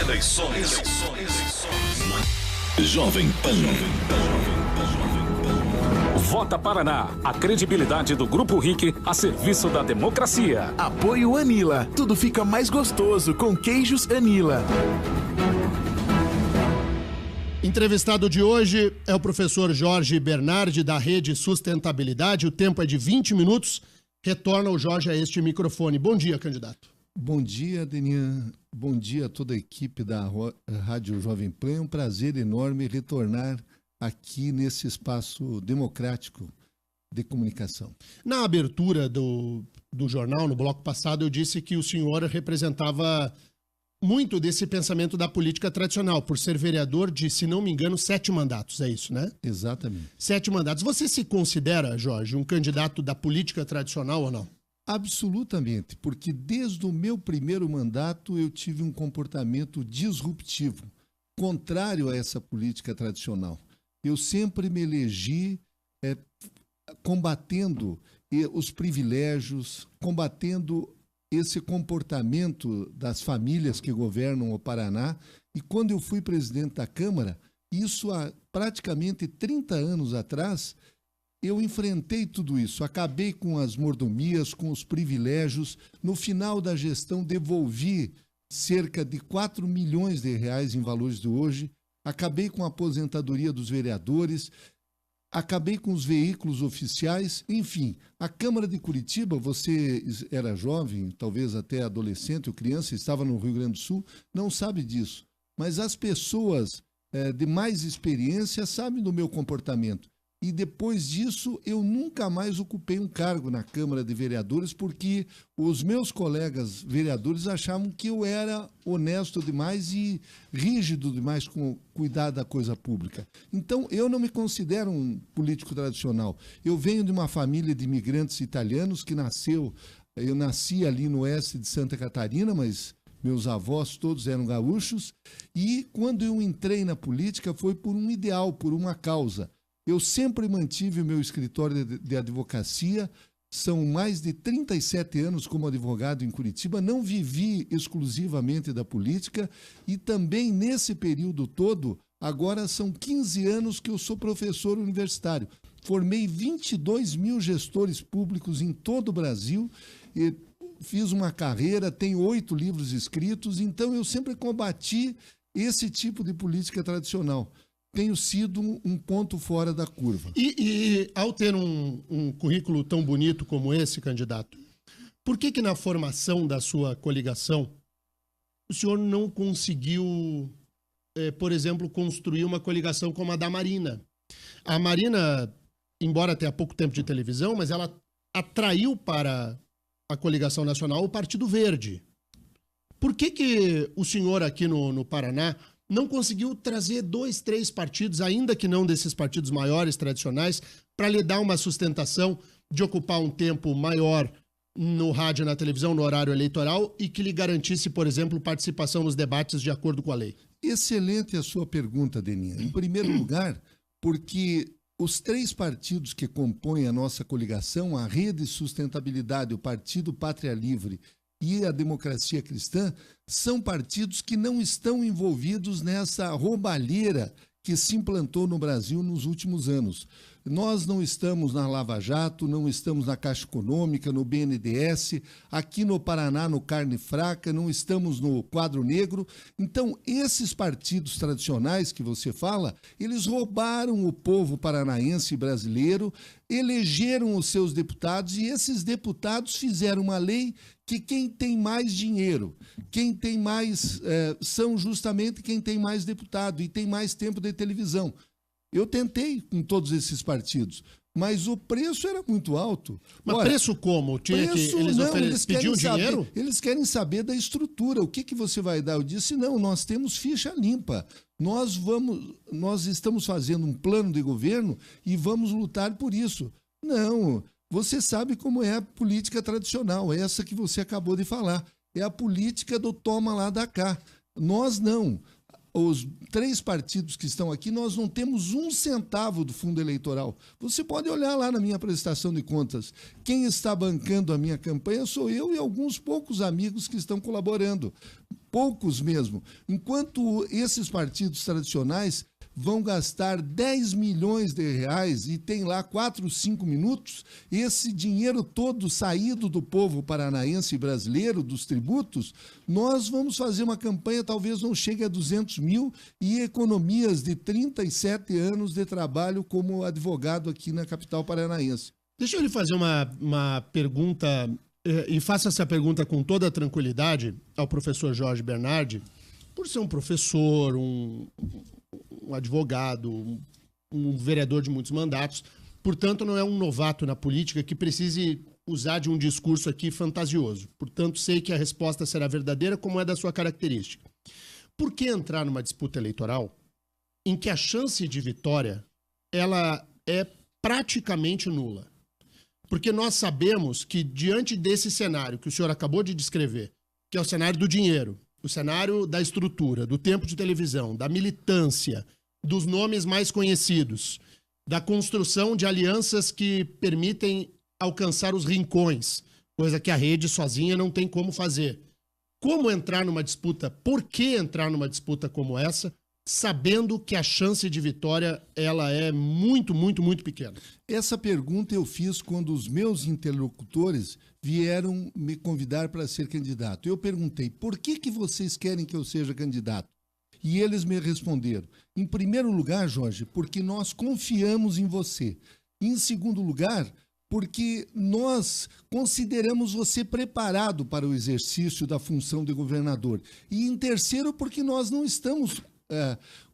Eleições. Jovem Pan. Vota Paraná, a credibilidade do Grupo RIC a serviço da democracia. Apoio Anila, tudo fica mais gostoso com queijos Anila. Entrevistado de hoje é o professor Jorge Bernardi, da Rede Sustentabilidade. O tempo é de 20 minutos. Retorna o Jorge a este microfone. Bom dia, candidato. Bom dia, Denian. Bom dia a toda a equipe da Rádio Jovem Pan. É um prazer enorme retornar aqui nesse espaço democrático de comunicação. Na abertura do jornal, no bloco passado, eu disse que o senhor representava muito desse pensamento da política tradicional, por ser vereador de, se não me engano, 7 mandatos, é isso, né? Exatamente. 7 mandatos. Você se considera, Jorge, um candidato da política tradicional ou não? Absolutamente, porque desde o meu primeiro mandato eu tive um comportamento disruptivo, contrário a essa política tradicional. Eu sempre me elegi combatendo os privilégios, combatendo esse comportamento das famílias que governam o Paraná. E quando eu fui presidente da Câmara, isso há praticamente 30 anos atrás, eu enfrentei tudo isso, acabei com as mordomias, com os privilégios. No final da gestão, devolvi cerca de 4 milhões de reais em valores de hoje, acabei com a aposentadoria dos vereadores, acabei com os veículos oficiais, enfim. A Câmara de Curitiba, você era jovem, talvez até adolescente ou criança, estava no Rio Grande do Sul, não sabe disso. Mas as pessoas de mais experiência sabem do meu comportamento. E depois disso, eu nunca mais ocupei um cargo na Câmara de Vereadores, porque os meus colegas vereadores achavam que eu era honesto demais e rígido demais com cuidar da coisa pública. Então, eu não me considero um político tradicional. Eu venho de uma família de imigrantes italianos que eu nasci ali no oeste de Santa Catarina, mas meus avós todos eram gaúchos, e quando eu entrei na política foi por um ideal, por uma causa. Eu sempre mantive o meu escritório de advocacia, são mais de 37 anos como advogado em Curitiba, não vivi exclusivamente da política e também nesse período todo, agora são 15 anos que eu sou professor universitário. Formei 22 mil gestores públicos em todo o Brasil, e fiz uma carreira, tenho 8 livros escritos, então eu sempre combati esse tipo de política tradicional. Tenho sido um ponto fora da curva. E ao ter um currículo tão bonito como esse, candidato, por que na formação da sua coligação o senhor não conseguiu, por exemplo, construir uma coligação como a da Marina? A Marina, embora tenha pouco tempo de televisão, mas ela atraiu para a coligação nacional o Partido Verde. Por que o senhor aqui no Paraná não conseguiu trazer 2, 3 partidos, ainda que não desses partidos maiores, tradicionais, para lhe dar uma sustentação de ocupar um tempo maior no rádio e na televisão, no horário eleitoral, e que lhe garantisse, por exemplo, participação nos debates de acordo com a lei? Excelente a sua pergunta, Deninha. Em primeiro lugar, porque os 3 partidos que compõem a nossa coligação, a Rede Sustentabilidade, o Partido Pátria Livre e a Democracia Cristã, são partidos que não estão envolvidos nessa roubalheira que se implantou no Brasil nos últimos anos. Nós não estamos na Lava Jato, não estamos na Caixa Econômica, no BNDES, aqui no Paraná, no Carne Fraca, não estamos no Quadro Negro. Então, esses partidos tradicionais que você fala, eles roubaram o povo paranaense e brasileiro, elegeram os seus deputados e esses deputados fizeram uma lei que quem tem mais dinheiro, quem tem mais, são justamente quem tem mais deputado e tem mais tempo de televisão. Eu tentei com todos esses partidos, mas o preço era muito alto. Mas ora, preço como? Eles pediam dinheiro? Eles querem saber da estrutura. O que você vai dar? Eu disse, não, nós temos ficha limpa. Nós estamos fazendo um plano de governo e vamos lutar por isso. Não, você sabe como é a política tradicional, essa que você acabou de falar. É a política do toma lá da cá. Nós não. os 3 partidos que estão aqui, nós não temos 1 centavo do fundo eleitoral. Você pode olhar lá na minha prestação de contas. Quem está bancando a minha campanha sou eu e alguns poucos amigos que estão colaborando. Poucos mesmo. Enquanto esses partidos tradicionais vão gastar 10 milhões de reais e tem lá 4, 5 minutos, esse dinheiro todo saído do povo paranaense e brasileiro, dos tributos, nós vamos fazer uma campanha, talvez não chegue a 200 mil, e economias de 37 anos de trabalho como advogado aqui na capital paranaense. Deixa eu lhe fazer uma pergunta, e faço essa pergunta com toda a tranquilidade ao professor Jorge Bernardi, por ser um professor, um advogado, um vereador de muitos mandatos, portanto não é um novato na política que precise usar de um discurso aqui fantasioso. Portanto, sei que a resposta será verdadeira, como é da sua característica. Por que entrar numa disputa eleitoral em que a chance de vitória ela é praticamente nula? Porque nós sabemos que, diante desse cenário que o senhor acabou de descrever, que é o cenário do dinheiro, o cenário da estrutura, do tempo de televisão, da militância, dos nomes mais conhecidos, da construção de alianças que permitem alcançar os rincões, coisa que a rede sozinha não tem como fazer. Como entrar numa disputa? Por que entrar numa disputa como essa, sabendo que a chance de vitória ela é muito, muito, muito pequena? Essa pergunta eu fiz quando os meus interlocutores vieram me convidar para ser candidato. Eu perguntei, por que vocês querem que eu seja candidato? E eles me responderam, em primeiro lugar, Jorge, porque nós confiamos em você. Em segundo lugar, porque nós consideramos você preparado para o exercício da função de governador. E em terceiro, porque nós não estamos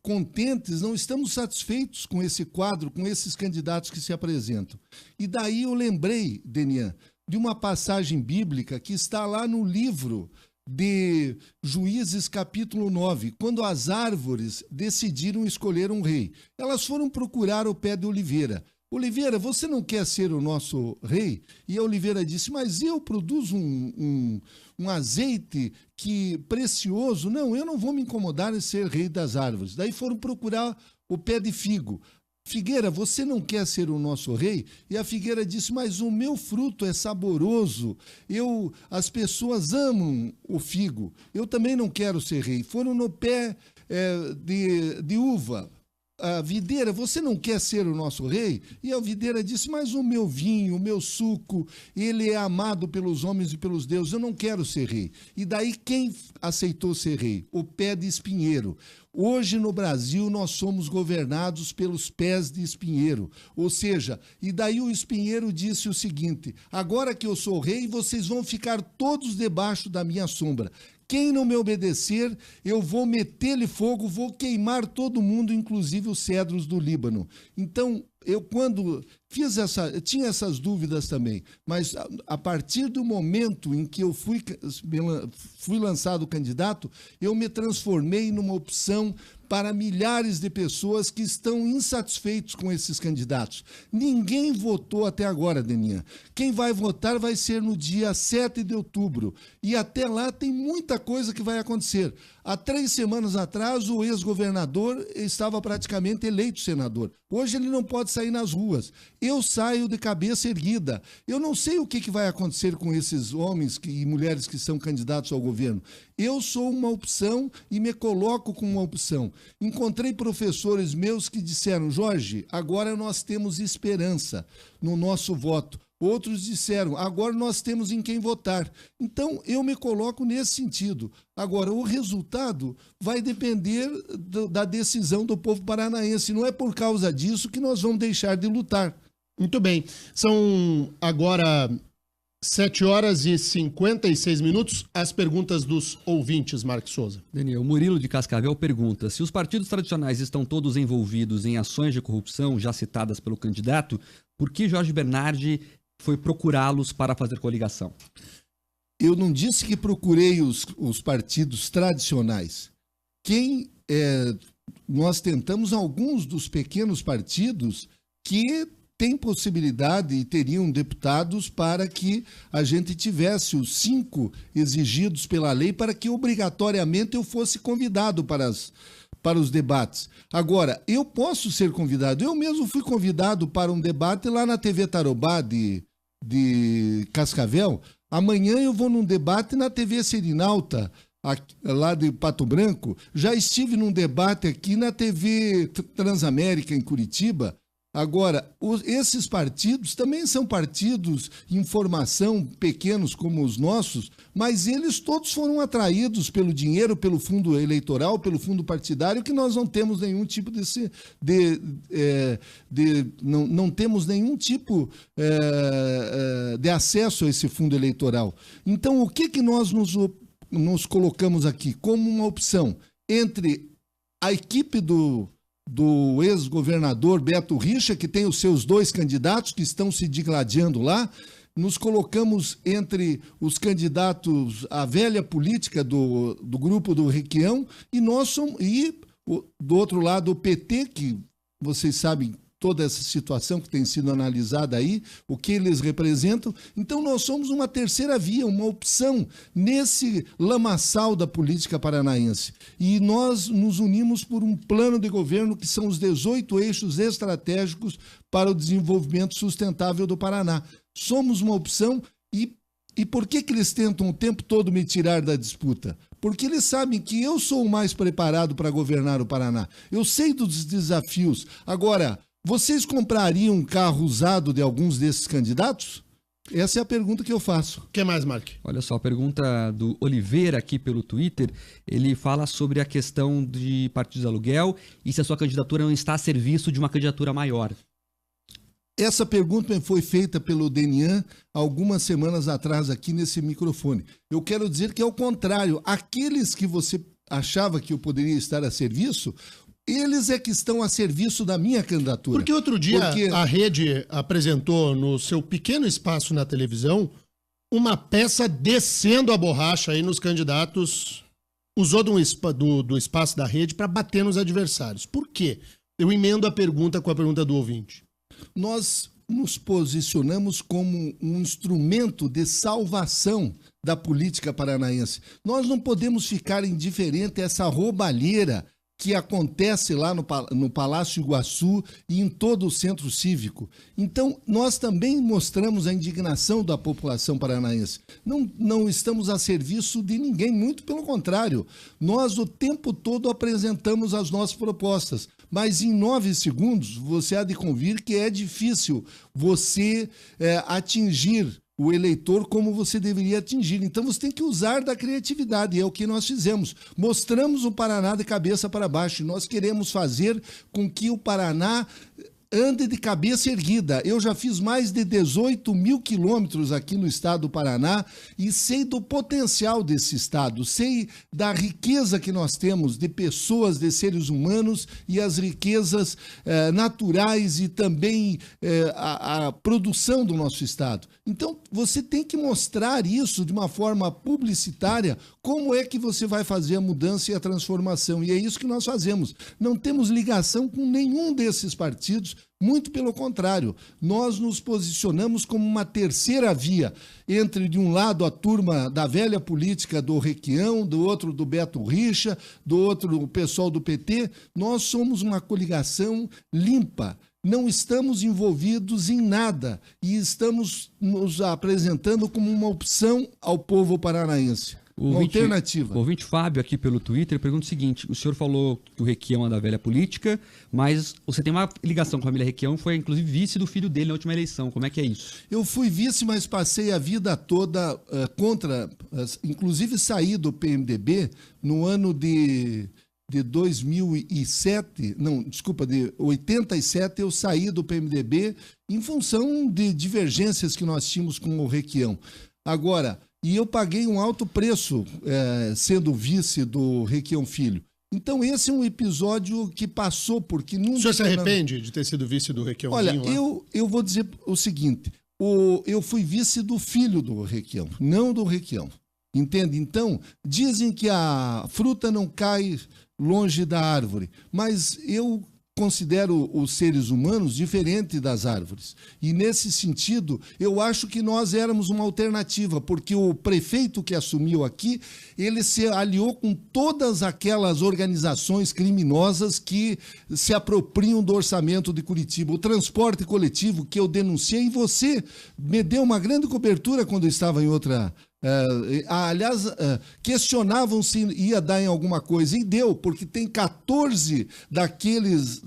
contentes, não estamos satisfeitos com esse quadro, com esses candidatos que se apresentam. E daí eu lembrei, Denian, de uma passagem bíblica que está lá no livro de Juízes, capítulo 9, quando as árvores decidiram escolher um rei. Elas foram procurar o pé de oliveira. Oliveira, você não quer ser o nosso rei? E a oliveira disse, mas eu produzo um azeite precioso. Não, eu não vou me incomodar em ser rei das árvores. Daí foram procurar o pé de figo. Figueira, você não quer ser o nosso rei? E a figueira disse, mas o meu fruto é saboroso. As pessoas amam o figo. Eu também não quero ser rei. Foram no pé de uva. A videira, você não quer ser o nosso rei? E a videira disse, mas o meu vinho, o meu suco, ele é amado pelos homens e pelos deuses, eu não quero ser rei. E daí quem aceitou ser rei? O pé de espinheiro. Hoje no Brasil nós somos governados pelos pés de espinheiro, ou seja, e daí o espinheiro disse o seguinte, agora que eu sou rei, vocês vão ficar todos debaixo da minha sombra. Quem não me obedecer, eu vou meter-lhe fogo, vou queimar todo mundo, inclusive os cedros do Líbano. Então, eu quando tinha essas dúvidas também, mas a partir do momento em que eu fui lançado candidato, eu me transformei numa opção para milhares de pessoas que estão insatisfeitos com esses candidatos. Ninguém votou até agora, Deninha. Quem vai votar vai ser no dia 7 de outubro. E até lá tem muita coisa que vai acontecer. Há 3 semanas atrás, o ex-governador estava praticamente eleito senador. Hoje ele não pode sair nas ruas. Eu saio de cabeça erguida. Eu não sei o que vai acontecer com esses homens e mulheres que são candidatos ao governo. Eu sou uma opção e me coloco como uma opção. Encontrei professores meus que disseram, Jorge, agora nós temos esperança no nosso voto. Outros disseram, agora nós temos em quem votar. Então, eu me coloco nesse sentido. Agora, o resultado vai depender da decisão do povo paranaense. Não é por causa disso que nós vamos deixar de lutar. Muito bem. São agora 7h56. As perguntas dos ouvintes, Marcos Souza. Daniel, Murilo de Cascavel pergunta, se os partidos tradicionais estão todos envolvidos em ações de corrupção já citadas pelo candidato, por que Jorge Bernardi foi procurá-los para fazer coligação? Eu não disse que procurei os partidos tradicionais. Nós tentamos alguns dos pequenos partidos que têm possibilidade e teriam deputados para que a gente tivesse os 5 exigidos pela lei para que obrigatoriamente eu fosse convidado para para os debates. Agora, eu posso ser convidado. Eu mesmo fui convidado para um debate lá na TV Tarobá de Cascavel. Amanhã eu vou num debate na TV Serinalta, lá de Pato Branco. Já estive num debate aqui na TV Transamérica, em Curitiba. Agora, esses partidos também são partidos em formação, pequenos como os nossos, mas eles todos foram atraídos pelo dinheiro, pelo fundo eleitoral, pelo fundo partidário, que nós não temos nenhum tipo não temos nenhum tipo de acesso a esse fundo eleitoral. Então, o que nós nos colocamos aqui como uma opção entre a equipe do ex-governador Beto Richa, que tem os seus 2 candidatos que estão se digladiando lá, nos colocamos entre os candidatos à velha política do grupo do Requião e do outro lado o PT, que vocês sabem toda essa situação que tem sido analisada aí, o que eles representam. Então nós somos uma terceira via, uma opção nesse lamaçal da política paranaense. E nós nos unimos por um plano de governo que são os 18 eixos estratégicos para o desenvolvimento sustentável do Paraná. Somos uma opção e por que eles tentam o tempo todo me tirar da disputa? Porque eles sabem que eu sou o mais preparado para governar o Paraná. Eu sei dos desafios. Agora, vocês comprariam um carro usado de alguns desses candidatos? Essa é a pergunta que eu faço. O que mais, Mark? Olha só, a pergunta do Oliveira aqui pelo Twitter. Ele fala sobre a questão de partidos de aluguel e se a sua candidatura não está a serviço de uma candidatura maior. Essa pergunta me foi feita pelo Denian algumas semanas atrás aqui nesse microfone. Eu quero dizer que é o contrário. Aqueles que você achava que eu poderia estar a serviço, eles é que estão a serviço da minha candidatura. Porque outro dia a Rede apresentou no seu pequeno espaço na televisão uma peça descendo a borracha aí nos candidatos, usou do espaço da Rede para bater nos adversários. Por quê? Eu emendo a pergunta com a pergunta do ouvinte. Nós nos posicionamos como um instrumento de salvação da política paranaense. Nós não podemos ficar indiferente a essa roubalheira que acontece lá no Palácio Iguaçu e em todo o centro cívico. Então, nós também mostramos a indignação da população paranaense. Não estamos a serviço de ninguém, muito pelo contrário. Nós, o tempo todo, apresentamos as nossas propostas. Mas em 9 segundos, você há de convir que é difícil você atingir o eleitor como você deveria atingir. Então você tem que usar da criatividade, e é o que nós fizemos. Mostramos o Paraná de cabeça para baixo, e nós queremos fazer com que o Paraná ande de cabeça erguida. Eu já fiz mais de 18 mil quilômetros aqui no estado do Paraná e sei do potencial desse estado, sei da riqueza que nós temos de pessoas, de seres humanos e as riquezas naturais e também a produção do nosso estado. Então, você tem que mostrar isso de uma forma publicitária, como é que você vai fazer a mudança e a transformação. E é isso que nós fazemos. Não temos ligação com nenhum desses partidos, muito pelo contrário. Nós nos posicionamos como uma terceira via, entre, de um lado, a turma da velha política do Requião, do outro do Beto Richa, do outro o pessoal do PT. Nós somos uma coligação limpa. Não estamos envolvidos em nada e estamos nos apresentando como uma opção ao povo paranaense. Uma alternativa. O ouvinte Fábio aqui pelo Twitter pergunta o seguinte: o senhor falou que o Requião é da velha política, mas você tem uma ligação com a família Requião, foi inclusive vice do filho dele na última eleição. Como é que é isso? Eu fui vice, mas passei a vida toda contra, inclusive saí do PMDB no ano de 2007, de 87, eu saí do PMDB em função de divergências que nós tínhamos com o Requião. Agora, e eu paguei um alto preço sendo vice do Requião Filho. Então esse é um episódio que passou, porque nunca... O senhor se arrepende de ter sido vice do Requião? Olha, eu vou dizer o seguinte, eu fui vice do filho do Requião, não do Requião. Entende? Então, dizem que a fruta não cai longe da árvore, mas eu considero os seres humanos diferente das árvores. E, nesse sentido, eu acho que nós éramos uma alternativa, porque o prefeito que assumiu aqui, ele se aliou com todas aquelas organizações criminosas que se apropriam do orçamento de Curitiba. O transporte coletivo que eu denunciei, e você me deu uma grande cobertura quando eu estava em outra... aliás, questionavam se ia dar em alguma coisa, e deu, porque tem 14 daqueles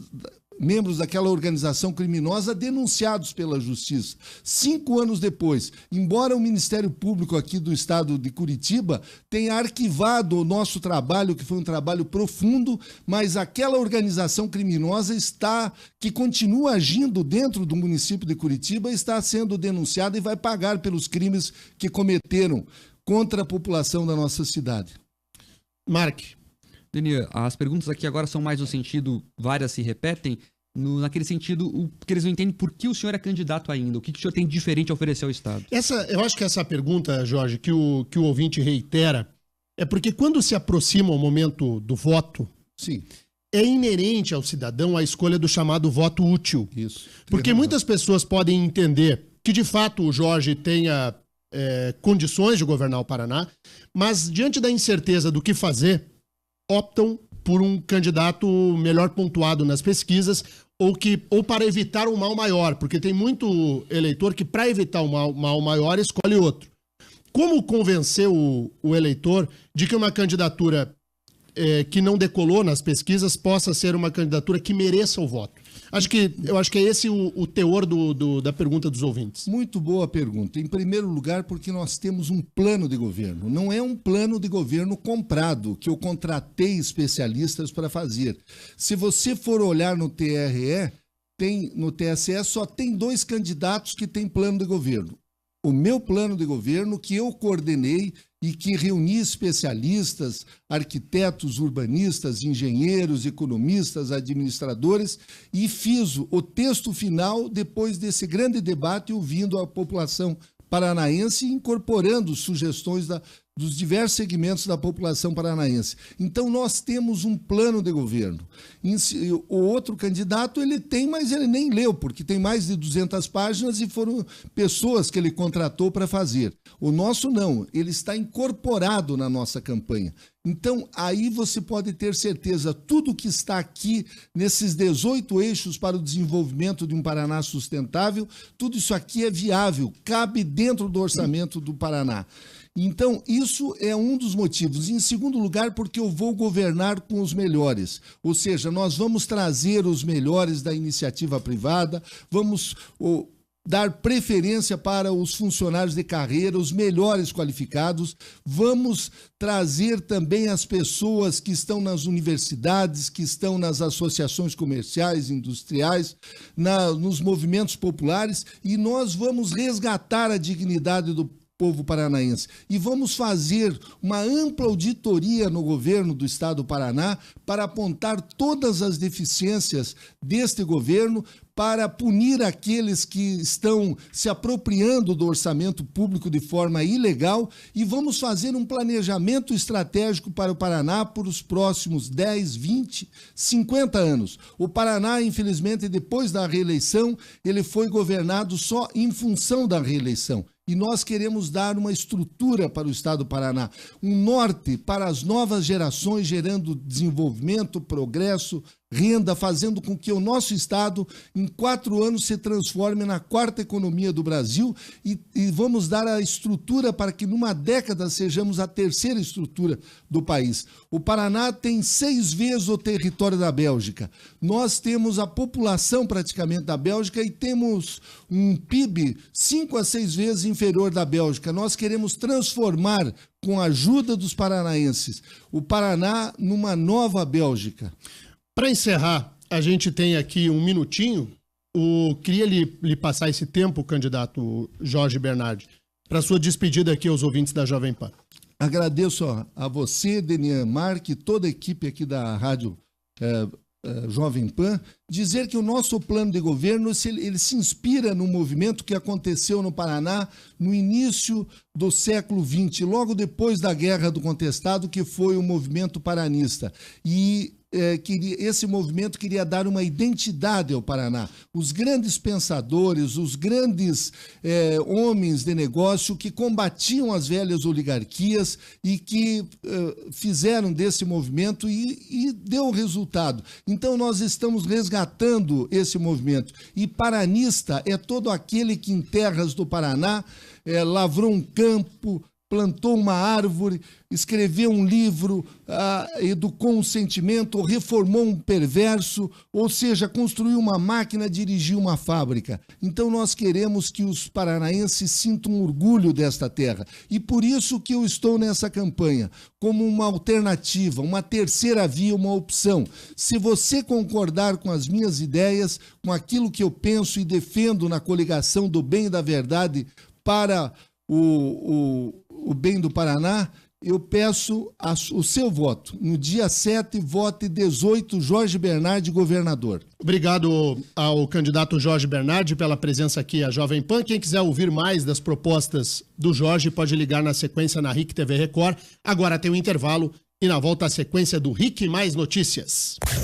membros daquela organização criminosa denunciados pela justiça. 5 anos depois, embora o Ministério Público aqui do estado de Curitiba tenha arquivado o nosso trabalho, que foi um trabalho profundo, mas aquela organização criminosa que continua agindo dentro do município de Curitiba, está sendo denunciada e vai pagar pelos crimes que cometeram contra a população da nossa cidade. Mark. Denir, as perguntas aqui agora são mais no sentido, várias se repetem, naquele sentido, que eles não entendem por que o senhor é candidato ainda, o que o senhor tem de diferente a oferecer ao Estado. Eu acho que essa pergunta, Jorge, que o ouvinte reitera, é porque quando se aproxima o momento do voto, sim, é inerente ao cidadão a escolha do chamado voto útil. Isso. Porque muitas pessoas podem entender que, de fato, o Jorge tenha condições de governar o Paraná, mas, diante da incerteza do que fazer, optam por um candidato melhor pontuado nas pesquisas ou para evitar um mal maior, porque tem muito eleitor que, para evitar um mal maior, escolhe outro. Como convencer o eleitor de que uma candidatura que não decolou nas pesquisas possa ser uma candidatura que mereça o voto? Eu acho que é esse o teor da pergunta dos ouvintes. Muito boa pergunta. Em primeiro lugar, porque nós temos um plano de governo. Não é um plano de governo comprado, que eu contratei especialistas para fazer. Se você for olhar no no TSE, só tem 2 candidatos que têm plano de governo. O meu plano de governo, que eu coordenei e que reuni especialistas, arquitetos, urbanistas, engenheiros, economistas, administradores, e fiz o texto final depois desse grande debate, ouvindo a população paranaense e incorporando sugestões dos diversos segmentos da população paranaense. Então, nós temos um plano de governo. O outro candidato, ele tem, mas ele nem leu, porque tem mais de 200 páginas e foram pessoas que ele contratou para fazer. O nosso não, ele está incorporado na nossa campanha. Então, aí você pode ter certeza, tudo que está aqui, nesses 18 eixos para o desenvolvimento de um Paraná sustentável, tudo isso aqui é viável, cabe dentro do orçamento do Paraná. Então, isso é um dos motivos. Em segundo lugar, porque eu vou governar com os melhores. Ou seja, nós vamos trazer os melhores da iniciativa privada, vamos dar preferência para os funcionários de carreira, os melhores qualificados, vamos trazer também as pessoas que estão nas universidades, que estão nas associações comerciais, industriais, nos movimentos populares, e nós vamos resgatar a dignidade do povo paranaense. E vamos fazer uma ampla auditoria no governo do Estado do Paraná para apontar todas as deficiências deste governo, para punir aqueles que estão se apropriando do orçamento público de forma ilegal, e vamos fazer um planejamento estratégico para o Paraná por os próximos 10, 20, 50 anos. O Paraná, infelizmente, depois da reeleição, ele foi governado só em função da reeleição. E nós queremos dar uma estrutura para o Estado do Paraná, um norte para as novas gerações, gerando desenvolvimento, progresso, renda, fazendo com que o nosso Estado, em 4 anos, se transforme na 4ª economia do Brasil, e vamos dar a estrutura para que, numa década, sejamos a 3ª estrutura do país. O Paraná tem 6 vezes o território da Bélgica. Nós temos a população praticamente da Bélgica e temos um PIB 5 a 6 vezes inferior da Bélgica. Nós queremos transformar, com a ajuda dos paranaenses, o Paraná numa nova Bélgica. Para encerrar, a gente tem aqui um minutinho. Queria lhe passar esse tempo, candidato Jorge Bernardi, para sua despedida aqui aos ouvintes da Jovem Pan. Agradeço a você, Denir, Mark, toda a equipe aqui da Rádio Jovem Pan, dizer que o nosso plano de governo ele se inspira no movimento que aconteceu no Paraná no início do século XX, logo depois da Guerra do Contestado, que foi o movimento paranista. E esse movimento queria dar uma identidade ao Paraná. Os grandes pensadores, os grandes homens de negócio que combatiam as velhas oligarquias e que fizeram desse movimento e deu resultado. Então nós estamos resgatando esse movimento. E paranista é todo aquele que em terras do Paraná lavrou um campo, plantou uma árvore, escreveu um livro, educou um sentimento, reformou um perverso, ou seja, construiu uma máquina, dirigiu uma fábrica. Então nós queremos que os paranaenses sintam orgulho desta terra. E por isso que eu estou nessa campanha, como uma alternativa, uma terceira via, uma opção. Se você concordar com as minhas ideias, com aquilo que eu penso e defendo na coligação do bem e da verdade para o bem do Paraná, eu peço o seu voto. No dia 7, vote 18, Jorge Bernardi, governador. Obrigado ao candidato Jorge Bernardi pela presença aqui à Jovem Pan. Quem quiser ouvir mais das propostas do Jorge pode ligar na sequência na RIC TV Record. Agora tem um intervalo e na volta a sequência do RIC Mais Notícias.